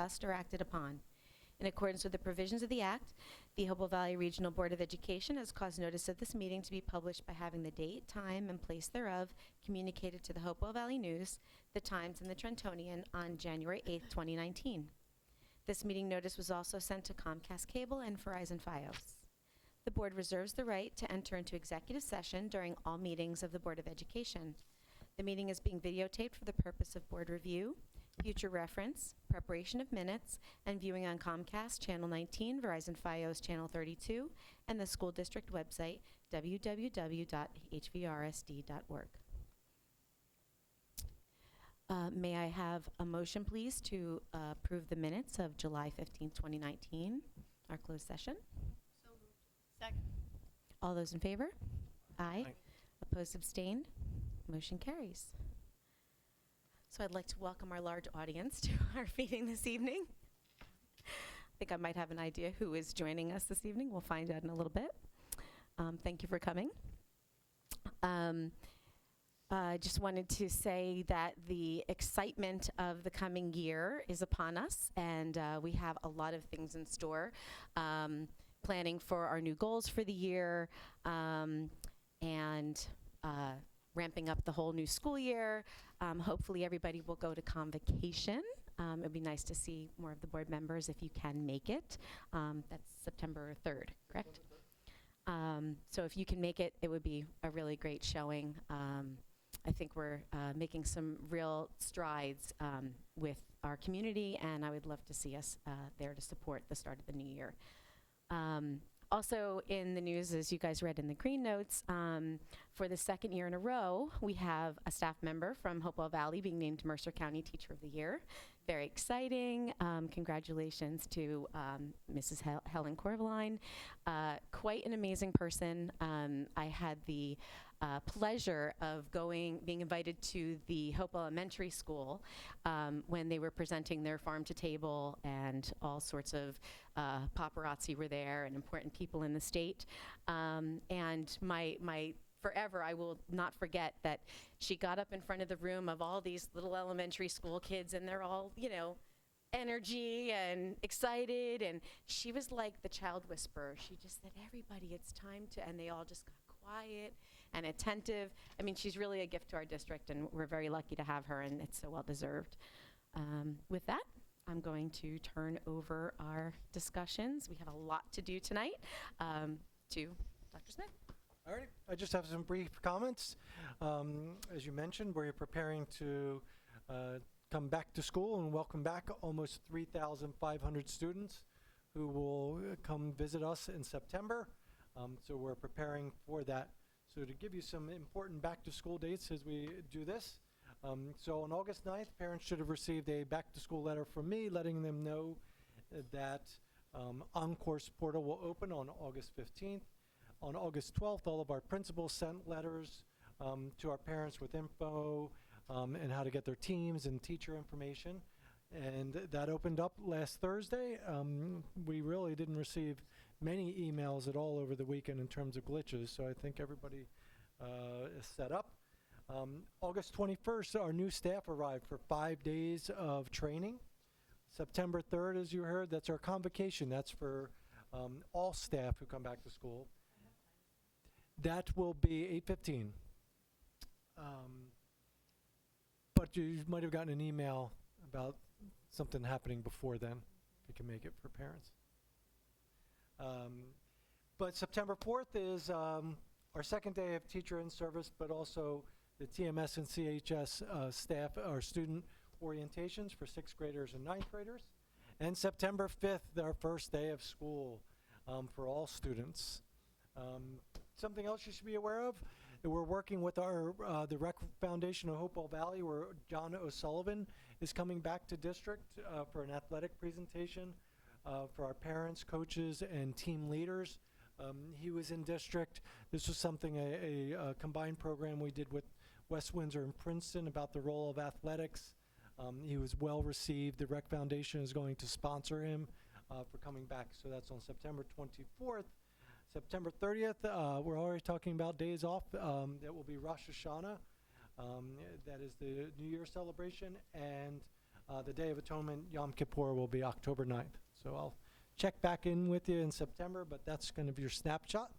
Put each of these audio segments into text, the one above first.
discussed or acted upon. In accordance with the provisions of the Act, the Hopewell Valley Regional Board of Education has caused notice of this meeting to be published by having the date, time, and place thereof communicated to the Hopewell Valley News, the Times, and the Trentonian on January 8th, 2019. This meeting notice was also sent to Comcast Cable and Verizon Fios. The board reserves the right to enter into executive session during all meetings of the Board of Education. The meeting is being videotaped for the purpose of board review, future reference, preparation of minutes, and viewing on Comcast Channel 19, Verizon Fios Channel 32, and the school district website, www.hvrsd.org. May I have a motion, please, to approve the minutes of July 15th, 2019, our closed session? So moved. Second. All those in favor? Aye. Aye. Opposed, abstained? Motion carries. So I'd like to welcome our large audience to our meeting this evening. I think I might have an idea who is joining us this evening. We'll find out in a little bit. Thank you for coming. I just wanted to say that the excitement of the coming year is upon us, and we have a lot of things in store. Planning for our new goals for the year, and ramping up the whole new school year. Hopefully everybody will go to convocation. It would be nice to see more of the board members if you can make it. That's September 3rd, correct? So if you can make it, it would be a really great showing. I think we're making some real strides with our community, and I would love to see us there to support the start of the new year. Also in the news, as you guys read in the green notes, for the second year in a row, we have a staff member from Hopewell Valley being named Mercer County Teacher of the Year. Very exciting. Congratulations to Mrs. Helen Corveline. Quite an amazing person. I had the pleasure of being invited to the Hopewell Elementary School when they were presenting their farm to table, and all sorts of paparazzi were there and important people in the state. And my forever, I will not forget that she got up in front of the room of all these little elementary school kids, and they're all, you know, energy and excited, and she was like the child whisperer. She just said, everybody, it's time to, and they all just got quiet and attentive. I mean, she's really a gift to our district, and we're very lucky to have her, and it's so well deserved. With that, I'm going to turn over our discussions. We have a lot to do tonight to Dr. Smith. All right, I just have some brief comments. As you mentioned, we're preparing to come back to school and welcome back almost 3,500 students who will come visit us in September. So we're preparing for that. So to give you some important back to school dates as we do this. So on August 9th, parents should have received a back to school letter from me letting them know that OnCourse portal will open on August 15th. On August 12th, all of our principals sent letters to our parents with info and how to get their teams and teacher information. And that opened up last Thursday. We really didn't receive many emails at all over the weekend in terms of glitches, so I think everybody is set up. August 21st, our new staff arrived for 5 days of training. September 3rd, as you heard, that's our convocation. That's for all staff who come back to school. That will be 8:15. But you might have gotten an email about something happening before then, if you can make it for parents. But September 4th is our second day of teacher in service, but also the TMS and CHS staff, our student orientations for 6th graders and 9th graders. And September 5th, our first day of school for all students. Something else you should be aware of, we're working with our the Rec Foundation of Hopewell Valley, where John O'Sullivan is coming back to district for an athletic presentation for our parents, coaches, and team leaders. He was in district. This was something, a combined program we did with West Windsor and Princeton about the role of athletics. He was well received. The Rec Foundation is going to sponsor him for coming back. So that's on September 24th. September 30th, we're already talking about days off. That will be Rosh Hashanah. That is the New Year celebration. And The Day of Atonement, Yom Kippur, will be October 9th. So I'll check back in with you in September, but that's going to be your snapshot.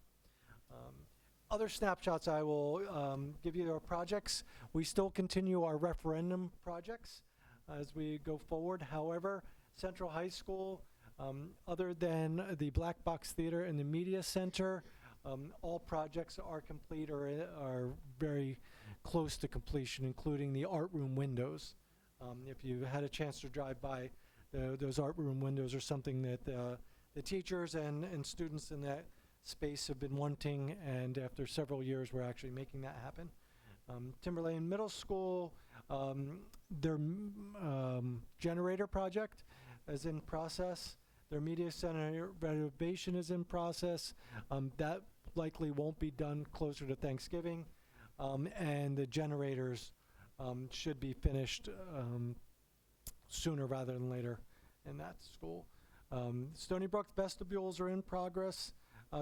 Other snapshots I will give you are projects. We still continue our referendum projects as we go forward. However, Central High School, other than the Black Box Theater and the Media Center, all projects are complete or are very close to completion, including the art room windows. If you had a chance to drive by, those art room windows are something that the teachers and students in that space have been wanting, and after several years, we're actually making that happen. Timberlane Middle School, their generator project is in process. Their media center renovation is in process. That likely won't be done closer to Thanksgiving. And the generators should be finished sooner rather than later in that school. Stony Brook vestibules are in progress.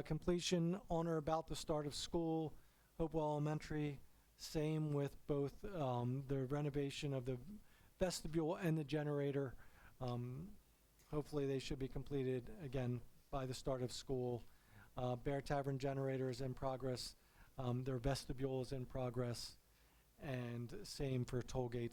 Completion on or about the start of school. Hopewell Elementary, same with both the renovation of the vestibule and the generator. Hopefully they should be completed again by the start of school. Bear Tavern generator is in progress. Their vestibule is in progress. And same for Tollgate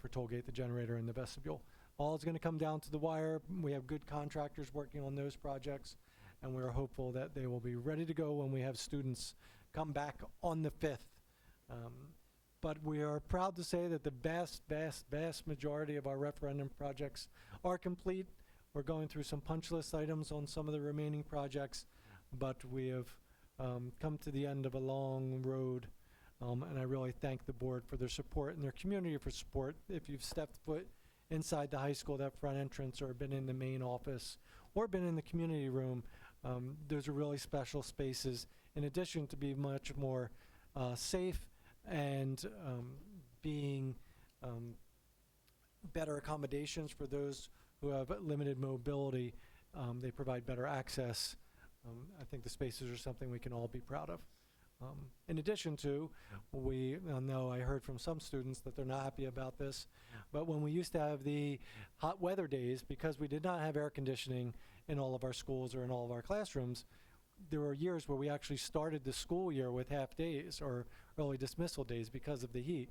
for Tollgate, the generator and the vestibule. All is going to come down to the wire. We have good contractors working on those projects, and we're hopeful that they will be ready to go when we have students come back on the 5th. But we are proud to say that the vast majority of our referendum projects are complete. We're going through some punch list items on some of the remaining projects, but we have come to the end of a long road. And I really thank the board for their support and their community for support. If you've stepped foot inside the high school, that front entrance, or been in the main office, or been in the community room, those are really special spaces, in addition to be much more safe and being better accommodations for those who have limited mobility. They provide better access. I think the spaces are something we can all be proud of. In addition to, we know I heard from some students that they're not happy about this, but when we used to have the hot weather days, because we did not have air conditioning in all of our schools or in all of our classrooms, there were years where we actually started the school year with half days or early dismissal days because of the heat.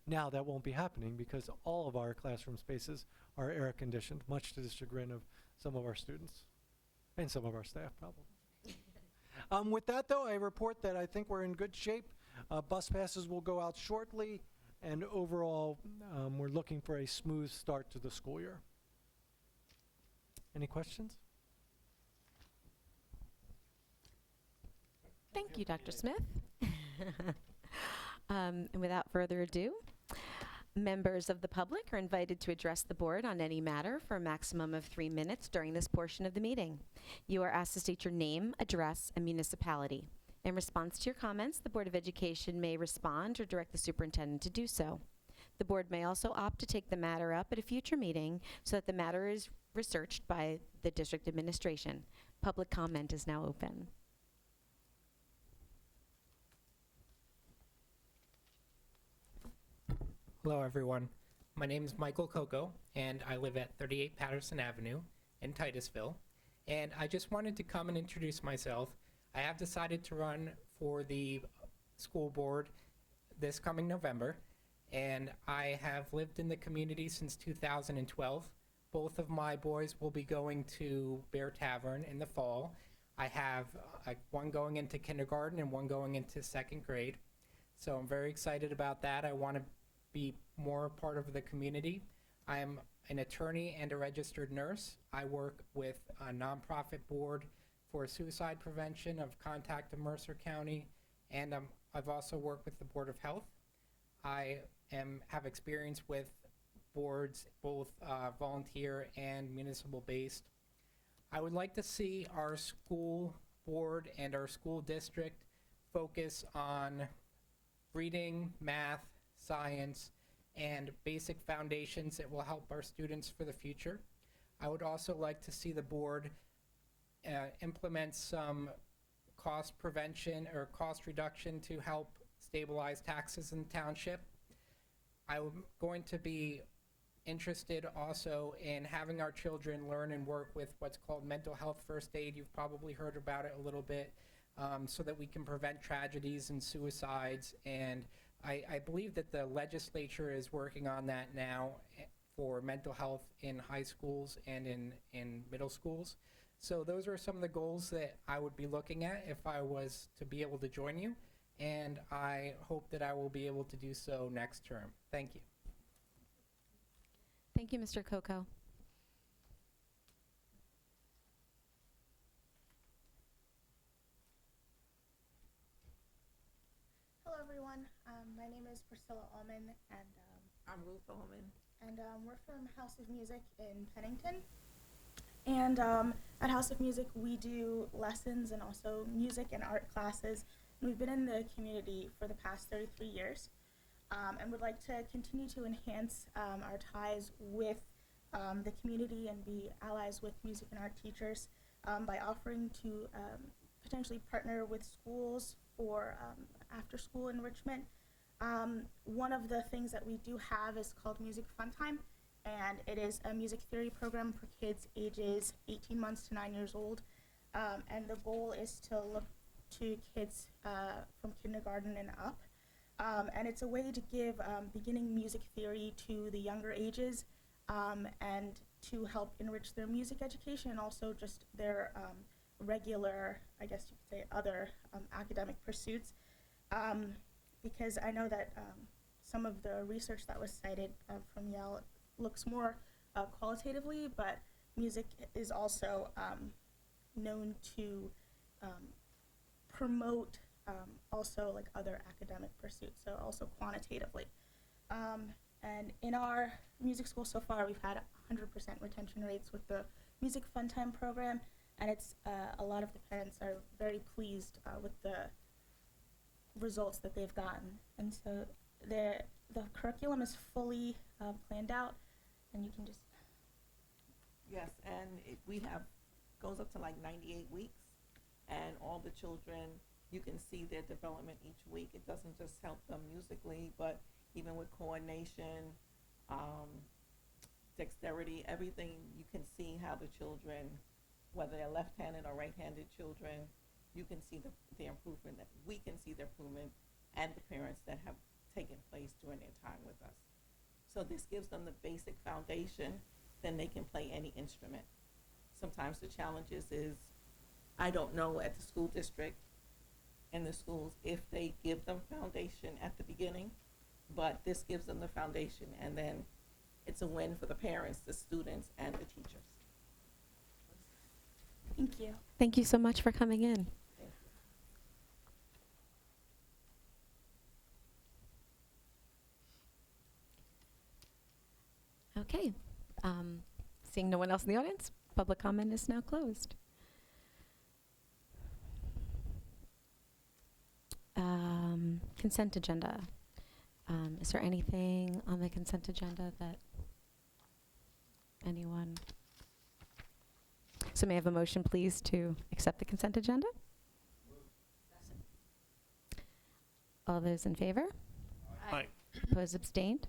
Now that won't be happening because all of our classroom spaces are air conditioned, much to the chagrin of some of our students and some of our staff probably. With that, though, I report that I think we're in good shape. Bus passes will go out shortly, and overall, we're looking for a smooth start to the school year. Any questions? Thank you, Dr. Smith. And without further ado, members of the public are invited to address the board on any matter for a maximum of 3 minutes during this portion of the meeting. You are asked to state your name, address, and municipality. In response to your comments, the Board of Education may respond or direct the superintendent to do so. The board may also opt to take the matter up at a future meeting so that the matter is researched by the district administration. Public comment is now open. Hello, everyone. My name is Michael Coco, and I live at 38 Patterson Avenue in Titusville. And I just wanted to come and introduce myself. I have decided to run for the school board this coming November, and I have lived in the community since 2012. Both of my boys will be going to Bear Tavern in the fall. I have one going into kindergarten and one going into 2nd grade. So I'm very excited about that. I want to be more part of the community. I am an attorney and a registered nurse. I work with a nonprofit board for suicide prevention of Contact of Mercer County, and I've also worked with the Board of Health. I have experience with boards, both volunteer and municipal based. I would like to see our school board and our school district focus on reading, math, science, and basic foundations that will help our students for the future. I would also like to see the board implement some cost prevention or cost reduction to help stabilize taxes in the township. I'm going to be interested also in having our children learn and work with what's called mental health first aid. You've probably heard about it a little bit, so that we can prevent tragedies and suicides. And I believe that the legislature is working on that now for mental health in high schools and in middle schools. So those are some of the goals that I would be looking at if I was to be able to join you. And I hope that I will be able to do so next term. Thank you. Thank you, Mr. Coco. Hello, everyone. My name is Priscilla Ullman, and I'm Ruth Ullman. we're from House of Music in Pennington. And at House of Music, we do lessons and also music and art classes. And we've been in the community for the past 33 years, and would like to continue to enhance our ties with the community and be allies with music and art teachers by offering to potentially partner with schools for after-school enrichment. One of the things that we do have is called Music Fun Time, and it is a music theory program for kids ages 18 months to 9 years old. And the goal is to look to kids from kindergarten and up. And it's a way to give beginning music theory to the younger ages, and to help enrich their music education and also just their regular, I guess you could say, other academic pursuits. Because I know that some of the research that was cited from Yale looks more qualitatively, but music is also known to promote also like other academic pursuits, so also quantitatively. And in our music school so far, we've had 100% retention rates with the Music Fun Time program, and it's a lot of the parents are very pleased with the results that they've gotten. And so the curriculum is fully planned out, and you can just... Yes, and we have, goes up to like 98 weeks, and all the children, you can see their development each week. It doesn't just help them musically, but even with coordination, dexterity, everything, you can see how the children, whether they're left-handed or right-handed children, you can see the improvement, that we can see the improvement, and the parents that have taken place during their time with us. So this gives them the basic foundation, then they can play any instrument. Sometimes the challenges is, I don't know at the school district, in the schools, if they give them foundation at the beginning, but this gives them the foundation, and then it's a win for the parents, the students, and the teachers. Thank you. Thank you so much for coming in. Thank you. Okay. Seeing no one else in the audience, public comment is now closed. Consent agenda. Is there anything on the consent agenda that anyone? So may I have a motion, please, to accept the consent agenda? All those in favor? Aye. Opposed, abstained?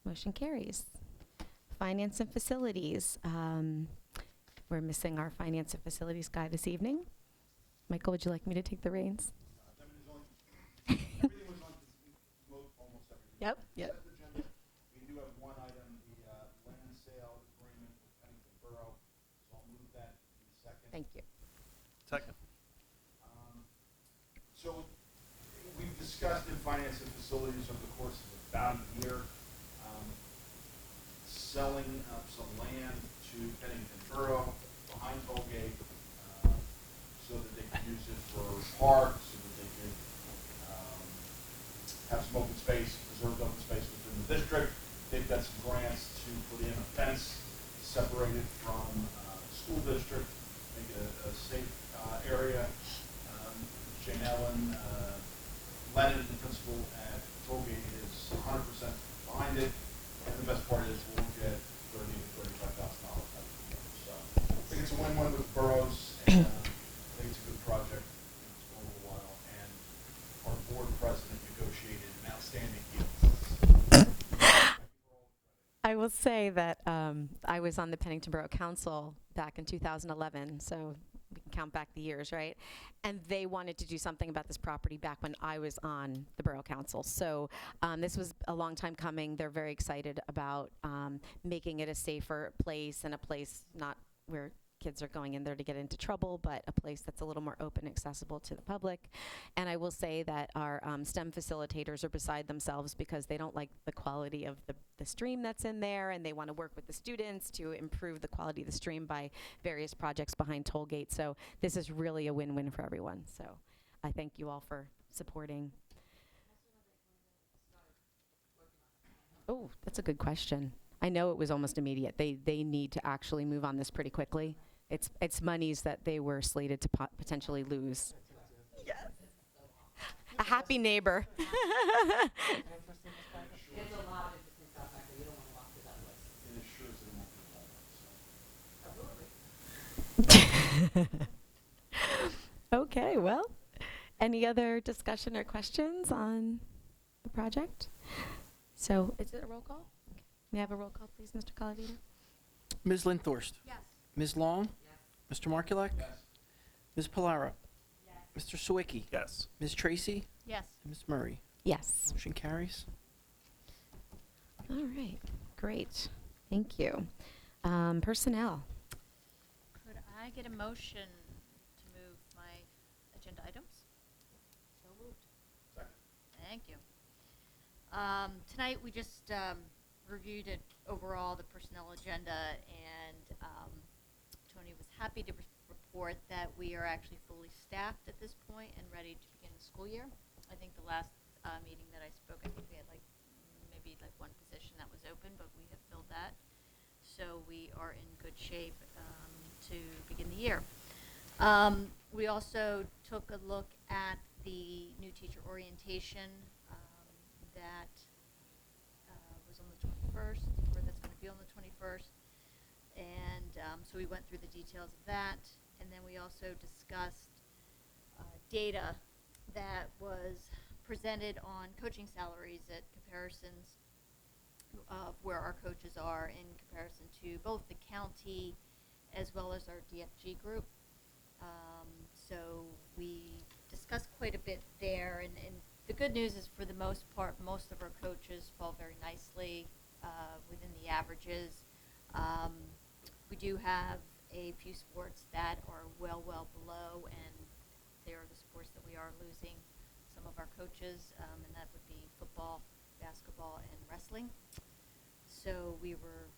Motion carries. Finance and facilities. We're missing our finance and facilities guy this evening. Michael, would you like me to take the reins? Everything was on, almost everything. Yep. Yep. Consent agenda, we do have one item, the land sale agreement with Pennington Borough, so I'll move that in a second. Thank you. Second. So we've discussed in finance and facilities over the course of about a year, selling some land to Pennington Borough behind Tollgate, so that they could use it for parks, so that they could have some open space, preserved open space within the district. They've got some grants to put in a fence separated from the school district, make it a safe area. Jane Ellen, Lennon, the principal at Tollgate, is 100% behind it. And the best part is we'll get $30,000 to $35,000 out of it. So I think it's a win-win with boroughs, and I think it's a good project. It's going a little while, and our board president negotiated an outstanding deal. say that I was on the Pennington Borough Council back in 2011, so we can count back the years, right? And they wanted to do something about this property back when I was on the Borough Council. So this was a long time coming. They're very excited about making it a safer place and a place not where kids are going in there to get into trouble, but a place that's a little more open, accessible to the public. And I will say that our STEM facilitators are beside themselves because they don't like the quality of the stream that's in there, and they want to work with the students to improve the quality of the stream by various projects behind Tollgate. So this is really a win-win for everyone. So I thank you all for supporting. Oh, that's a good question. I know it was almost immediate. They need to actually move on this pretty quickly. It's monies that they were slated to potentially lose. Yes. A happy neighbor. There's a lot of different stuff out there. You don't want to lock it up with. And it sure as it won't be long, so. Okay, well, any other discussion or questions on the project? So, is it a roll call? May I have a roll call, please, Mr. Calavita? Ms. Linthorst? Yes. Ms. Long? Yes. Mr. Markulak? Yes. Ms. Pilara? Yes. Mr. Sawicki? Yes. Ms. Tracy? Yes. And Ms. Murray? Yes. Motion carries. All right, great. Thank you. Personnel. Could I get a motion to move my agenda items? So moved. Second. Thank you. Tonight, we just reviewed it overall, the personnel agenda, and Tony was happy to report that we are actually fully staffed at this point and ready to begin the school year. I think the last meeting that I spoke, I think we had maybe one position that was open, but we have filled that. So we are in good shape to begin the year. We also took a look at the new teacher orientation that was on the 21st, or that's going to be on the 21st. And so we went through the details of that. And then we also discussed data that was presented on coaching salaries at comparisons of where our coaches are in comparison to both the county as well as our DFG group. So we discussed quite a bit there, and the good news is, for the most part, most of our coaches fall very nicely within the averages. We do have a few sports that are well below, and they are the sports that we are losing some of our coaches, and that would be football, basketball, and wrestling. So we were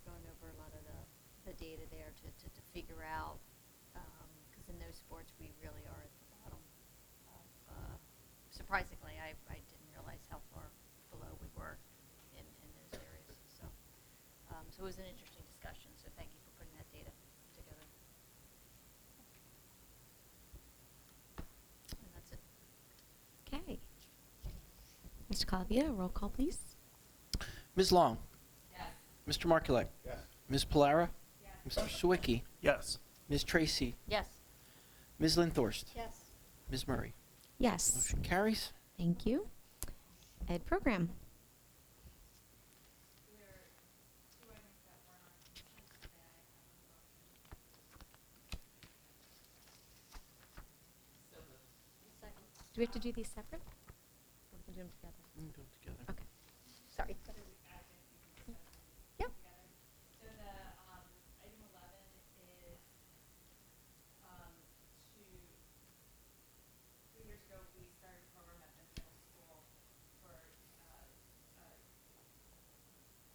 going over a lot of the data there to figure out, because in those sports we really are at the bottom of, surprisingly, I didn't realize how far below we were in those areas. So it was an interesting discussion, so thank you for putting that data together. And that's it. Okay. Mr. Calavita, roll call, please. Ms. Long? Yes. Mr. Markulak? Yes. Ms. Pilara? Yes. Mr. Sawicki? Yes. Ms. Tracy? Yes. Ms. Linthorst? Yes. Ms. Murray? Yes. Motion carries. Thank you. Ed program. Second. Do we have to do these separate? Or we can do them together? We can do them together. Okay. Sorry. Yep. So the item 11 is two years ago we started a program at the middle school for a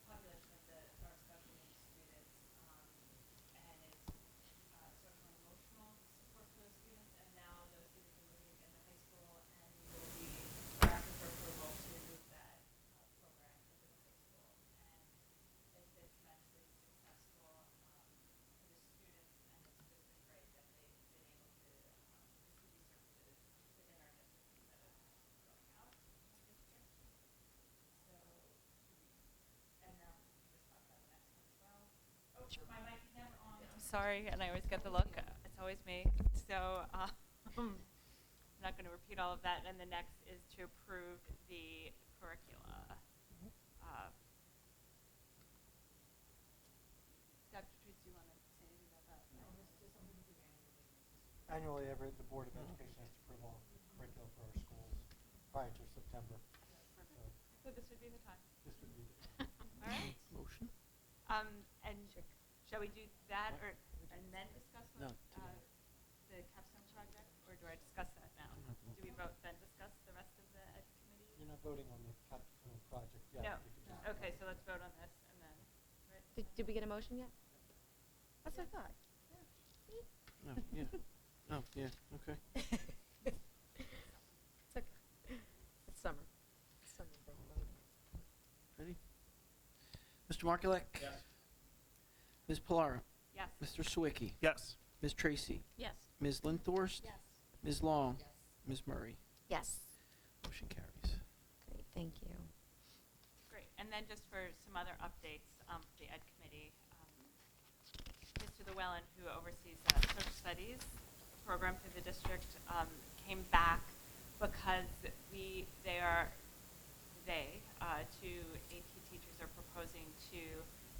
population of our special needs students, and it's social and emotional support for those students. And now those students are moving into high school, and we will be asking for approval to move that program into the high school. And it's been tremendously successful for the students, and it's just been great that they've been able to receive these services within our district instead of going out of district. So, and now just talk about the next one as well. Oh, my mic is never on. I'm sorry, and I always get the look. It's always me. So, I'm not going to repeat all of that. And the next is to approve the curricula. Annually, the Board of Education has to approve all curriculum for our schools prior to September. So this would be the time. This would be All right. Motion? And shall we do that and then discuss No, what, the capstone project, or do I discuss that now? Do we vote then discuss the rest of the ed committee? You're not voting on the capstone project yet. No. You can just- Okay, so let's vote on this and then, right? Did we get a motion yet? That's what I thought. No, yeah. Oh, yeah, okay. It's okay. It's summer. Summer break mode. Ready? Mr. Markulek? Yes. Ms. Pilara? Yes. Mr. Sawicki? Yes. Ms. Tracy? Yes. Ms. Linthorst? Yes. Ms. Long? Ms. Murray? Yes. Motion carries. Great, thank you. Great. And then just for some other updates for the ed committee, Mr. Llewellyn, who oversees social studies program through the district, came back because two AP teachers are proposing to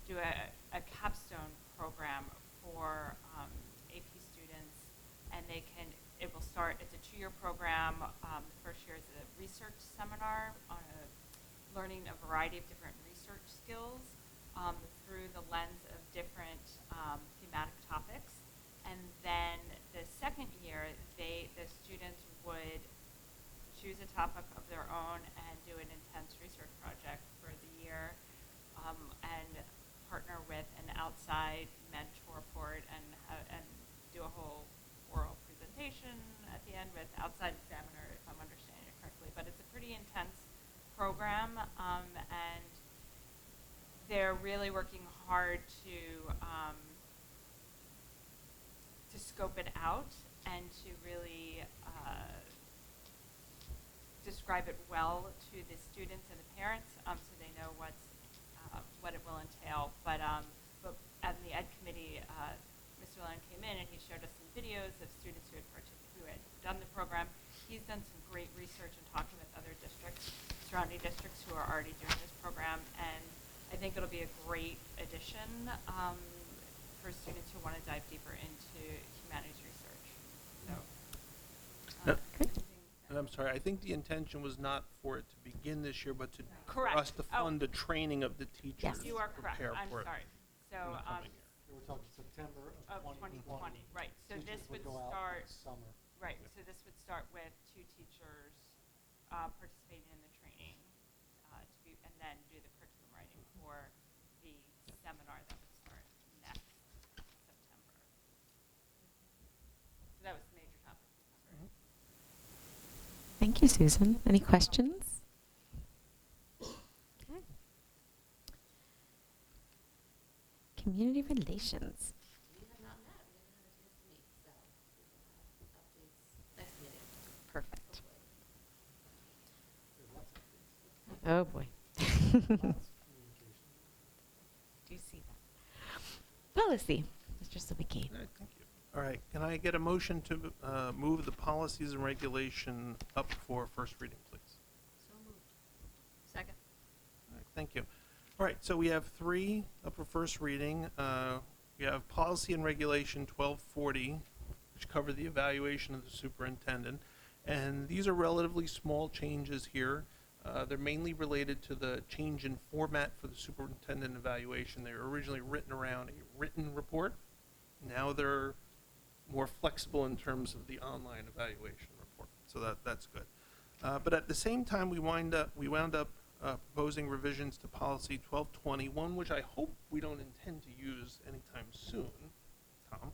do a capstone program for AP students, and it will start, it's a 2-year program. The first year is a research seminar on learning a variety of different research skills through the lens of different thematic topics. And then the second year, the students would choose a topic of their own and do an intense research project for the year, and partner with an outside mentor for it, and do a whole oral presentation at the end with outside examiner, if I'm understanding it correctly. But it's a pretty intense program, and they're really working hard to scope it out and to really describe it well to the students and the parents, so they know what it will entail. But at the ed committee, Mr. Llewellyn came in and he showed us some videos of students who had done the program. He's done some great research and talking with other districts, surrounding districts who are already doing this program, and I think it'll be a great addition for students who want to dive deeper into humanities research. So, And I'm sorry, I think the intention was not for it to begin this year, but for Correct. us to fund the training of the teachers. Yes. you are to correct. prepare I'm for it sorry. So, in the coming year. We're talking September of of 2020, 2020. right. So Teachers this would go out start, this summer. right, so this would start with 2 teachers participating in the training and then do the curriculum writing for the seminar that would start next September. So that was the major topic. Remember? Thank you, Susan. Any questions? Okay. Community relations. We have not met, we haven't had a chance to meet, so we will have updates next meeting. Perfect. Hopefully. There's lots of things. Oh, boy. Lots of communication. Do you see that? Policy, Mr. Sawicki. All right, thank you. All right, can I get a motion to move the policies and regulation up for first reading, please? So moved. Second. All right, thank you. All right, so we have 3 up for first reading. We have policy and regulation 1240, which cover the evaluation of the superintendent. And these are relatively small changes here. They're mainly related to the change in format for the superintendent evaluation. They were originally written around a written report. Now they're more flexible in terms of the online evaluation report, so that's good. But at the same time, we wound up proposing revisions to policy 1220, one which I hope we don't intend to use anytime soon, Tom.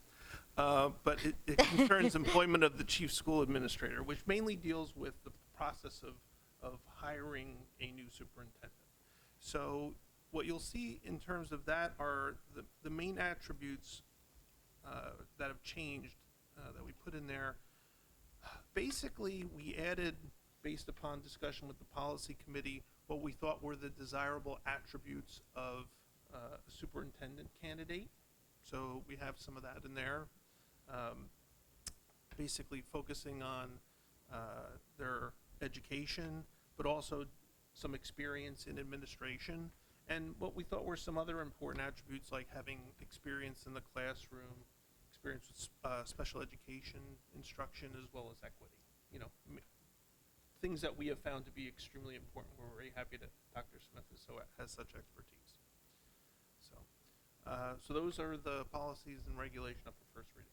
But it concerns employment of the chief school administrator, which mainly deals with the process of hiring a new superintendent. So what you'll see in terms of that are the main attributes that have changed that we put in there. Basically, we added, based upon discussion with the policy committee, what we thought were the desirable attributes of a superintendent candidate. So we have some of that in there. Basically focusing on their education, but also some experience in administration. And what we thought were some other important attributes, like having experience in the classroom, experience with special education instruction as well as equity. You know, things that we have found to be extremely important. We're very happy that Dr. Smith has such expertise. So those are the policies and regulation up for first reading.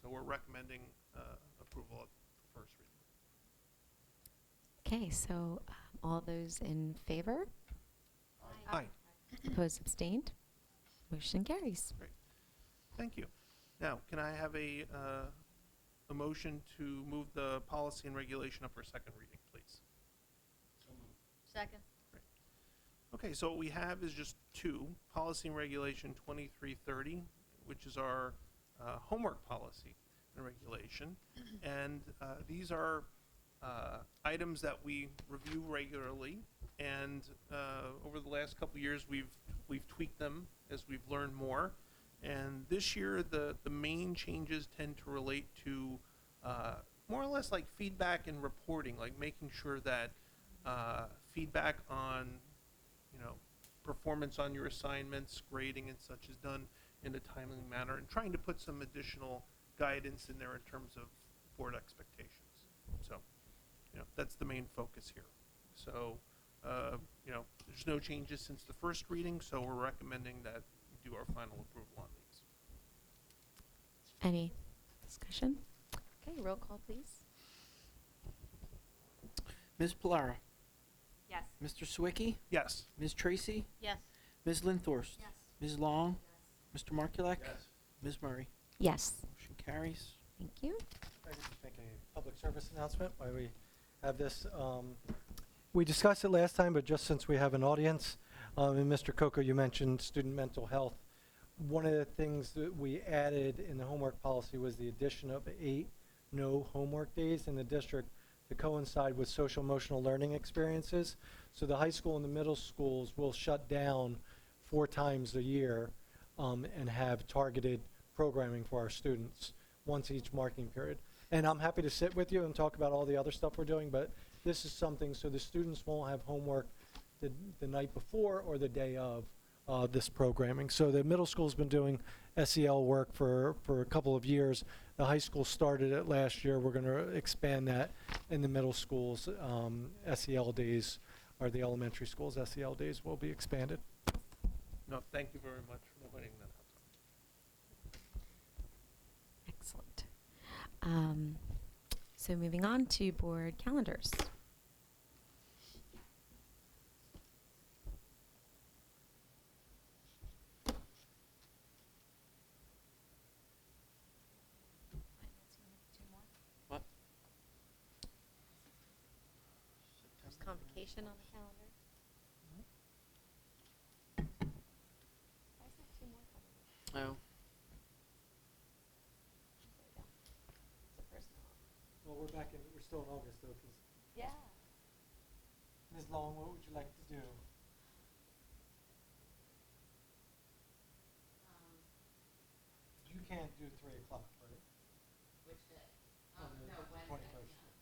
So we're recommending approval up for first reading. Okay, so all those in favor? Aye. Opposed, abstained? Motion carries. Thank you. Now, can I have a motion to move the policy and regulation up for second reading, please? Second. Okay, so what we have is just two, policy and regulation 2330, which is our homework policy and regulation. And these are items that we review regularly. And over the last couple of years, we've tweaked them as we've learned more. And this year, the main changes tend to relate to more or less like feedback and reporting, like making sure that feedback on, you know, performance on your assignments, grading and such is done in a timely manner, and trying to put some additional guidance in there in terms of board expectations. So, you know, that's the main focus here. So, you know, there's no changes since the first reading, so we're recommending that we do our final approval on these. Any discussion? Okay, roll call, please. Ms. Pilara, Yes. Mr. Sawicki, Yes. Ms. Tracy, Yes. Ms. Linthorst, Yes. Ms. Long, Mr. Markulek, Yes. Ms. Murray. Yes, Motion carries. thank you. I could just make a public service announcement while we have this. We discussed it last time, but just since we have an audience, and Mr. Coco, you mentioned student mental health. One of the things that we added in the homework policy was the addition of 8 no homework days in the district to coincide with social emotional learning experiences. So the high school and the middle schools will shut down 4 times a year and have targeted programming for our students once each marking period. And I'm happy to sit with you and talk about all the other stuff we're doing, but this is something so the students won't have homework the night before or the day of this programming. So the middle school's been doing SEL work for a couple of years. The high school started it last year. We're going to expand that in the middle schools. SEL days, or the elementary schools' SEL days will be expanded. No, thank you very much for pointing that out. Excellent. So moving on to board calendars. What? There's convocation on the calendar. Why is there 2 more coming up? Oh. There we go. It's a personnel. Well, we're still in August though, because Yeah. Ms. Long, what would you like to do? You can't do 3 o'clock, right? Which day? On the No, Wednesday, 21st. no.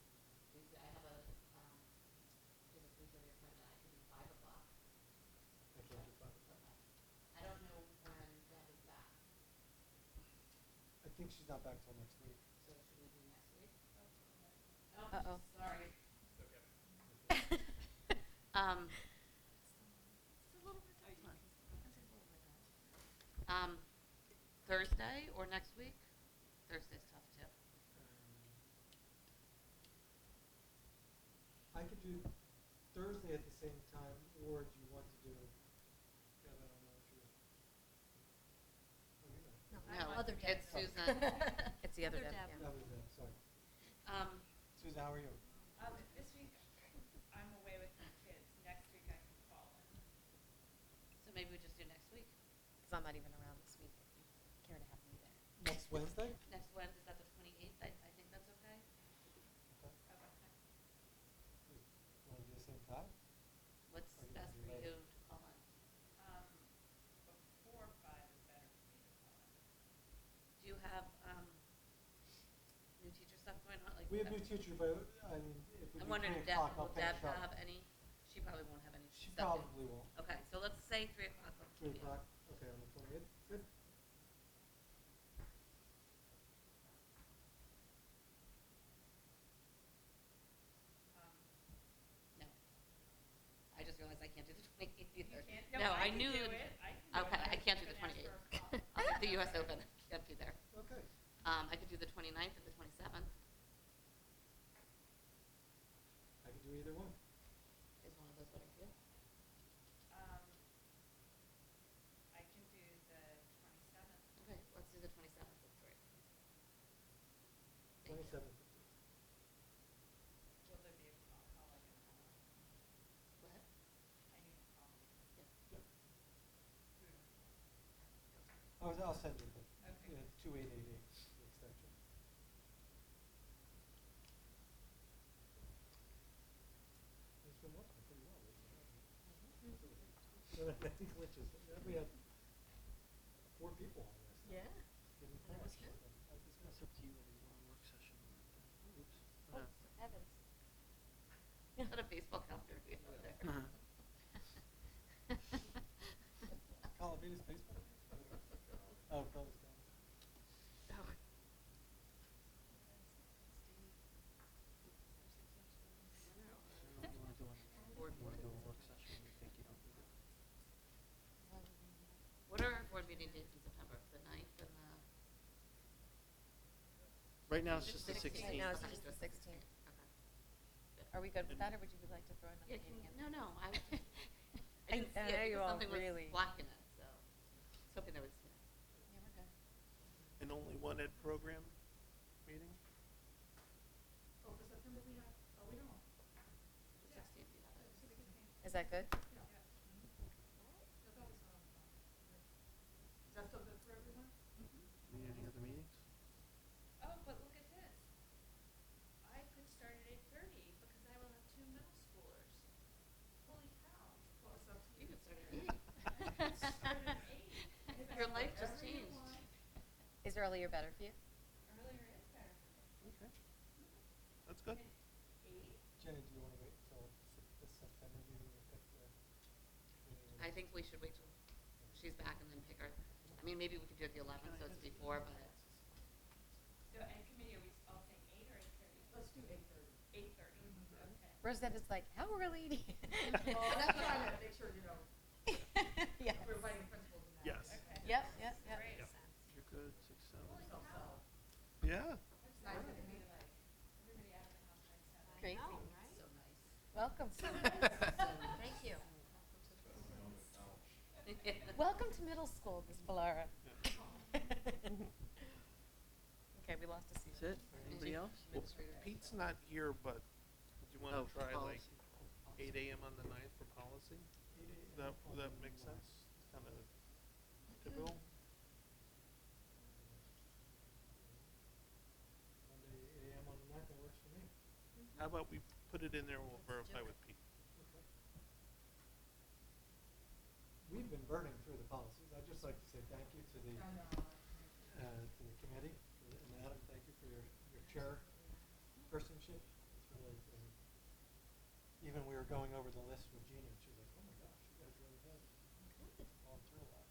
Tuesday, I have a 3:30 appointment, I could do 5 o'clock. I can't do 5 o'clock. Okay. I don't know when Deb is back, I think she's not back till next week. so should we do next week? Uh-oh. Sorry. Thursday or next week? Thursday's tough too. I could do Thursday at the same time, or do you want to do? Yeah, I don't know if you. Oh, you know. No, Other Deb. it's Susan. It's the other Other Deb, Deb. yeah. That was it, sorry. Susan, how are you? This week, I'm away with my kids. Next week, I can call in. So maybe we just do next week. Because I'm not even around this week if you care to have me there. Next Wednesday? Next Wednesday, is that the 28th? I think that's okay. Want to do the same time? What's Or you best wanna for do you to call in? Before 5 is better for me to call in. Do you have new teacher stuff going on? Like We have new teacher, but I mean, if we I'm do wondering 3 if Deb, o'clock, I'll will Deb finish up. have any? She probably won't have any She stuff. probably won't. Okay, so let's say 3 o'clock. 3 o'clock, okay, on the 28th, good. I knew, okay, I can't do the 28th. I'll do the US Open, can't be there. Okay. I could do the 29th or the 27th. I can do either one. Is one of those better for you? I can do the 27th. Okay, let's do the 27th, that's great. Thank you. 27th. Will there be a call again? What? I need to call. Yeah. I'll send you the Okay. 2888, the extension. It's been working pretty well lately, hasn't it? Nothing glitches. We had 4 people on this. Yeah. Didn't And it was crash. good. It's up to you whether you want a work session or not. Oops. Oh, for heavens. Not a baseball calendar we have over there. Call of Duty's baseball. Oh, Phil's gone. You want to do a work session, you think you don't need it. What are our board meeting dates in September? The 9th and the? Right now, it's just the 16th. 16th. Right now, it's Okay, just the just 16th. Okay. Are we good with that, or would you like to throw another Yeah, meeting in? no, I was just, I- I didn't see I it know you because all something really- was blocking it, so I was hoping there was, Yeah, we're good. And only one ed program meeting? Oh, for September we have, oh, we don't. the 16th, you have it. Is that good? That's always on. Is that still good for everyone? Need any other meetings? Oh, but look at this. I could start at 8:30 because I will have 2 middle schoolers. Holy cow. Well, it's up to You you. could start at 8. Start at 8. Your life just changed. Is earlier better for you? Earlier is better for me. Okay. That's good. 8? Jenny, do you want to wait until the September meeting to pick the? I think we should wait till she's back and then pick our, I mean, maybe we could do it the 11th, so it's before, but So, and committee, are we all saying 8 or 8:30? Let's do 8:30. 8:30, okay. Rosette is like, how early do you? Well, that's trying to make sure, Yeah. we're inviting principals and that. Yes. Okay. Yep, yep, yep. Great. You're good, 6, 7. Holy cow. Yeah. It's nice to meet like everybody out of the house by 7. Crazy. so nice. Welcome. Thank you. Welcome to middle school, Miss Balara. Okay, we lost a seat. That's it? Anybody else? Administrator. Pete's not here, but would you want Oh, to try like policy. 8 a.m. on the 9th for policy? Would that make sense? It's kind of typical. Monday, 8 a.m. on the 9th, that works for me. How about we put it in there and we'll verify with Pete? Okay. We've been burning through the policies. I'd just like to say thank you to the committee. And Adam, thank you for your chairpersonship. It's really been, even we were going over the list with Gina, and she was like, oh my gosh, you guys really have gone through a lot.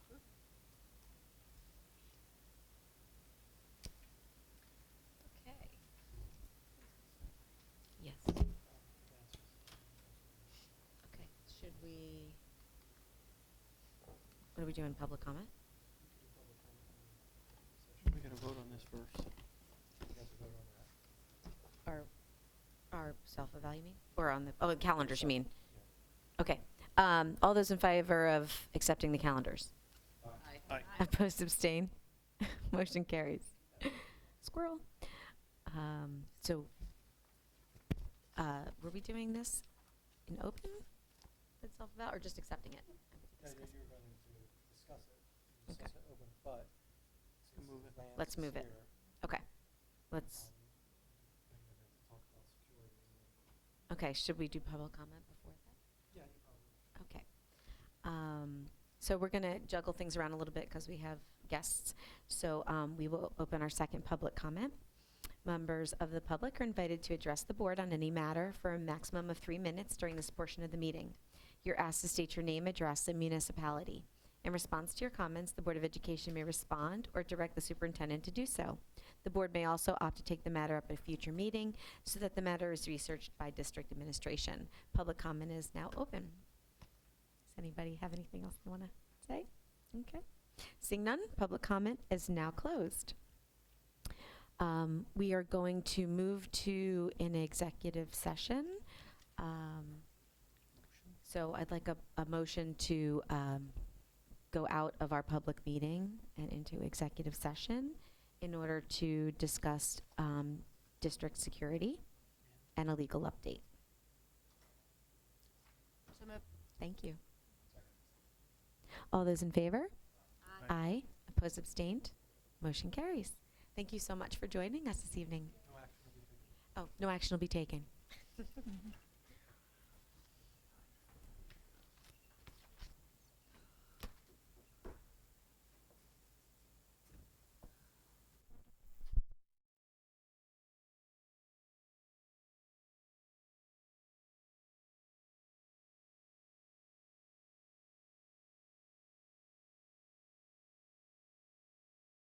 Okay. Yes. Okay, should we, what are we doing, public comment? We gotta vote on this first. You guys will vote on that. Our self-evaluating, or on the calendars, you mean? Yeah. Okay. All those in favor of accepting the calendars? Aye. Opposed, abstain? Motion carries. Squirrel. So, were we doing this in open? The self-eval, or just accepting it? Yeah, you were going to discuss it. Okay. Discuss it open, but since Move it. Lance Let's is move it. here, Okay. Let's, then we're going to talk about security. And then, okay, should we do public comment before that? yeah, you probably. Okay. So we're going to juggle things around a little bit because we have guests. So we will open our second public comment. Members of the public are invited to address the board on any matter for a maximum of 3 minutes during this portion of the meeting. You're asked to state your name, address, and municipality. In response to your comments, the Board of Education may respond or direct the superintendent to do so. The board may also opt to take the matter up at a future meeting so that the matter is researched by district administration. Public comment is now open. anybody have anything else they want to say? Okay. Seeing none, public comment is now closed. We are going to move to an executive session. So I'd like a motion to go out of our public meeting and into executive session in order to discuss district security and a legal update. So moved. Thank you. All those in favor? Aye. Opposed, abstained? Motion carries. Thank you so much for joining us this evening. Oh, no action will be taken.